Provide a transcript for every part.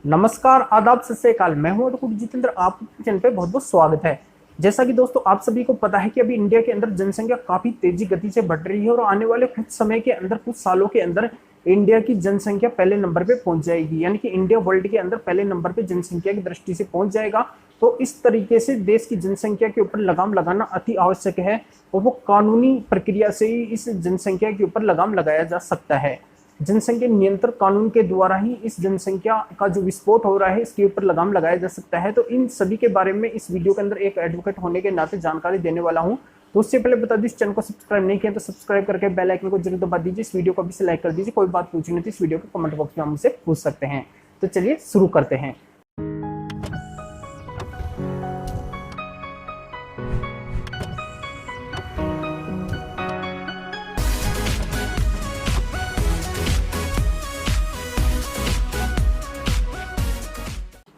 नमस्कार, आदाब, सत श्री अकाल। मैं हूं अडकुट जितेंद्र, आपके चैनल पे बहुत बहुत स्वागत है। जैसा कि दोस्तों आप सभी को पता है कि अभी इंडिया के अंदर जनसंख्या काफी तेजी गति से बढ़ रही है और आने वाले कुछ समय के अंदर, कुछ सालों के अंदर इंडिया की जनसंख्या पहले नंबर पे पहुंच जाएगी। यानी कि इंडिया वर्ल्ड के अंदर पहले नंबर पे जनसंख्या की दृष्टि से पहुंच जाएगा। तो इस तरीके से देश की जनसंख्या के ऊपर लगाम लगाना अति आवश्यक है और वो कानूनी प्रक्रिया से ही इस जनसंख्या के ऊपर लगाम लगाया जा सकता है। जनसंख्या नियंत्रण कानून के द्वारा ही इस जनसंख्या का जो विस्फोट हो रहा है इसके ऊपर लगाम लगाया जा सकता है। तो इन सभी के बारे में इस वीडियो के अंदर एक एडवोकेट होने के नाते जानकारी देने वाला हूं। तो उससे पहले बता दीजिए, चैनल को सब्सक्राइब नहीं किया तो सब्सक्राइब करके बेल आइकन को जरूर दबा दीजिए। इस वीडियो को भी लाइक कर दीजिए। कोई बात पूछनी थी इस वीडियो को कमेंट बॉक्स में हमसे पूछ सकते हैं। तो चलिए शुरू करते हैं।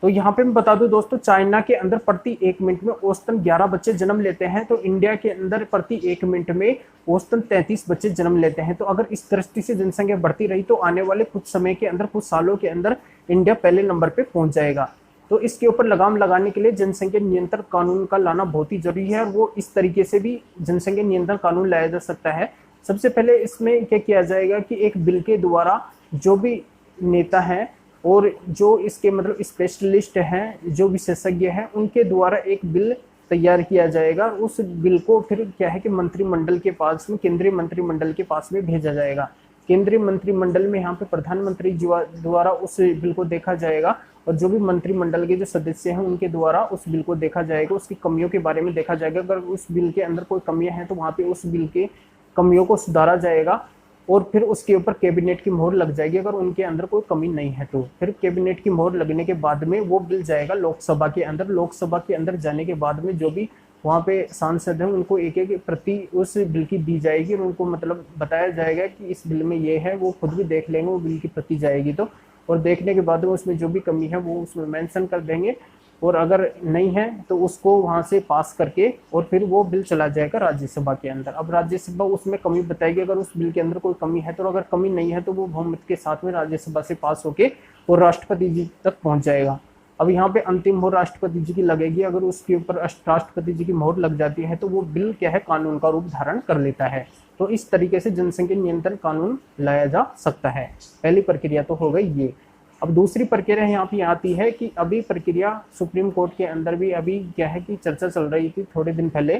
तो यहाँ पे मैं बता दूं दोस्तों, चाइना के अंदर प्रति 1 मिनट में औसतन 11 बच्चे जन्म लेते हैं। तो इंडिया के अंदर प्रति 1 मिनट में औसतन 33 बच्चे जन्म लेते हैं। तो अगर इस दृष्टि से जनसंख्या बढ़ती रही तो आने वाले कुछ समय के अंदर, कुछ सालों के अंदर इंडिया पहले नंबर पे पहुंच जाएगा। तो इसके ऊपर लगाम लगाने के लिए जनसंख्या नियंत्रण कानून का लाना बहुत ही जरूरी है और वो इस तरीके से भी जनसंख्या नियंत्रण कानून लाया जा सकता है। सबसे पहले इसमें क्या किया जाएगा कि एक बिल के द्वारा जो भी नेता है और जो इसके मतलब स्पेशलिस्ट हैं, जो विशेषज्ञ हैं, उनके द्वारा एक बिल तैयार किया जाएगा। उस बिल को फिर क्या है कि मंत्रिमंडल के पास में, केंद्रीय मंत्रिमंडल के पास में भेजा जाएगा। केंद्रीय मंत्रिमंडल में यहाँ पे प्रधानमंत्री द्वारा उस बिल को देखा जाएगा और जो भी मंत्रिमंडल के जो सदस्य हैं उनके द्वारा उस बिल को देखा जाएगा। उसकी कमियों के बारे में देखा जाएगा। अगर उस बिल के अंदर कोई कमियां हैं तो वहाँ पे उस बिल के कमियों को सुधारा जाएगा और फिर उसके ऊपर कैबिनेट की मोहर लग जाएगी। अगर उनके अंदर कोई कमी नहीं है तो फिर कैबिनेट की मोहर लगने के बाद में वो बिल जाएगा लोकसभा के अंदर। लोकसभा के अंदर जाने के बाद में जो भी वहाँ पे सांसद हैं उनको एक एक प्रति उस बिल की दी जाएगी और उनको मतलब बताया जाएगा कि इस बिल में ये है। वो खुद भी देख लेंगे, वो बिल की प्रति जाएगी तो, और देखने के बाद में उसमें जो भी कमी है वो उसमें मेंशन कर देंगे और अगर नहीं है तो उसको वहां से पास करके और फिर वो बिल चला जाएगा राज्यसभा के अंदर। अब राज्यसभा उसमें कमी बताएगी। अगर उस बिल के अंदर कोई कमी है तो, अगर कमी नहीं है तो वो बहुमत के साथ में राज्यसभा से पास होके और राष्ट्रपति जी तक पहुंच जाएगा। अब यहाँ पे अंतिम मोहर राष्ट्रपति जी की लगेगी। अगर उसके ऊपर राष्ट्रपति जी की मोहर लग जाती है तो वो बिल क्या है, कानून का रूप धारण कर लेता है। तो इस तरीके से जनसंख्या नियंत्रण कानून लाया जा सकता है। पहली प्रक्रिया तो हो गई ये। अब दूसरी प्रक्रिया यहाँ पे आती है कि अभी प्रक्रिया सुप्रीम कोर्ट के अंदर भी अभी क्या है कि चर्चा चल रही थी थोड़े दिन पहले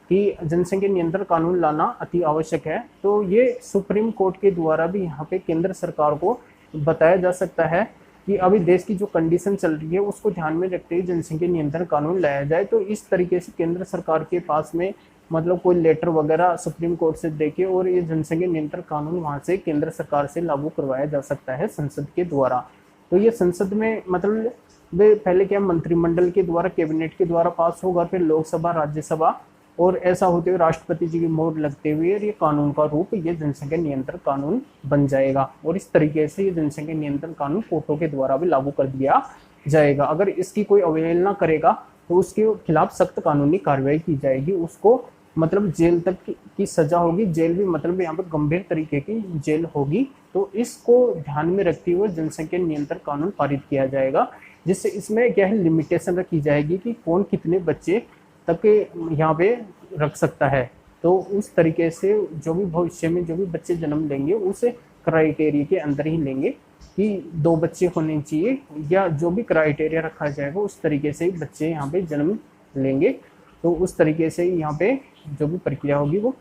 कि जनसंख्या नियंत्रण कानून लाना अति आवश्यक है। तो ये सुप्रीम कोर्ट के द्वारा भी यहाँ पे केंद्र सरकार को बताया जा सकता है कि अभी देश की जो कंडीशन चल रही है उसको ध्यान में रखते हुए जनसंख्या नियंत्रण कानून लाया जाए। तो इस तरीके से केंद्र सरकार के पास में मतलब कोई लेटर वगैरह सुप्रीम कोर्ट से देके और ये जनसंख्या नियंत्रण कानून वहाँ से केंद्र सरकार से लागू करवाया जा सकता है संसद के द्वारा। तो ये संसद में मतलब वे पहले क्या मंत्रिमंडल के द्वारा, कैबिनेट के द्वारा पास होगा, फिर लोकसभा, राज्यसभा और ऐसा होते हुए राष्ट्रपति जी की मोहर लगते हुए ये कानून का रूप, ये जनसंख्या नियंत्रण कानून बन जाएगा। और इस तरीके से ये जनसंख्या नियंत्रण कानून कोर्टों के द्वारा भी लागू कर दिया जाएगा। अगर इसकी कोई अवहेलना करेगा तो उसके खिलाफ सख्त कानूनी कार्रवाई की जाएगी। उसको मतलब जेल तक की सजा होगी। जेल भी मतलब यहाँ पर गंभीर तरीके की जेल होगी। तो इसको ध्यान में रखते हुए जनसंख्या नियंत्रण कानून पारित किया जाएगा, जिससे इसमें क्या है लिमिटेशन रखी जाएगी कि कौन कितने बच्चे तक यहाँ पे रख सकता है। तो उस तरीके से जो भी भविष्य में जो भी बच्चे जन्म लेंगे उस क्राइटेरिया के अंदर ही लेंगे कि 2 बच्चे होने चाहिए, या जो भी क्राइटेरिया रखा जाएगा उस तरीके से बच्चे यहाँ पे जन्म लेंगे। तो उस तरीके से यहाँ पे जो भी प्रक्रिया होगी वो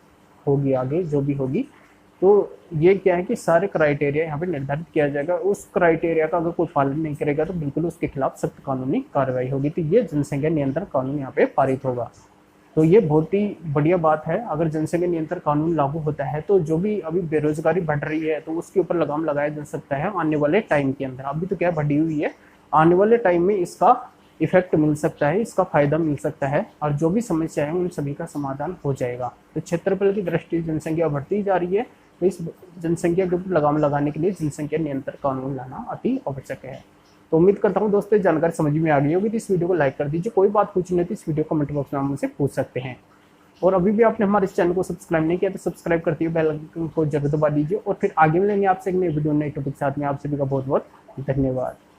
होगी आगे जो भी होगी। तो ये क्या है कि सारे क्राइटेरिया यहाँ पे निर्धारित किया जाएगा। उस क्राइटेरिया का अगर कोई पालन नहीं करेगा तो बिल्कुल उसके खिलाफ सख्त कानूनी कार्रवाई होगी। तो ये जनसंख्या नियंत्रण कानून यहाँ पे पारित होगा। तो ये बहुत ही बढ़िया बात है। अगर जनसंख्या नियंत्रण कानून लागू होता है तो जो भी अभी बेरोजगारी बढ़ रही है तो उसके ऊपर लगाम लगाया जा सकता है आने वाले टाइम के अंदर। अभी तो क्या बढ़ी हुई है, आने वाले टाइम में इसका इफेक्ट मिल सकता है, इसका फायदा मिल सकता है और जो भी समस्या है उन सभी का समाधान हो जाएगा। तो क्षेत्रफल की दृष्टि जनसंख्या बढ़ती जा रही है, तो इस जनसंख्या के ऊपर लगाम लगाने के लिए जनसंख्या नियंत्रण कानून लाना अति आवश्यक है। तो उम्मीद करता हूँ दोस्तों जानकारी समझ में आ गई होगी। तो इस वीडियो को लाइक कर दीजिए। कोई बात पूछनी है तो इस वीडियो कमेंट बॉक्स में मुझसे पूछ सकते हैं। और अभी भी आपने हमारे इस चैनल को सब्सक्राइब नहीं किया तो सब्सक्राइब करते हुए बेल आइकन को जरूर दबा दीजिए। और फिर आगे मिलेंगे आपसे एक नई वीडियो नए टॉपिक के साथ में। आप सभी का बहुत बहुत धन्यवाद।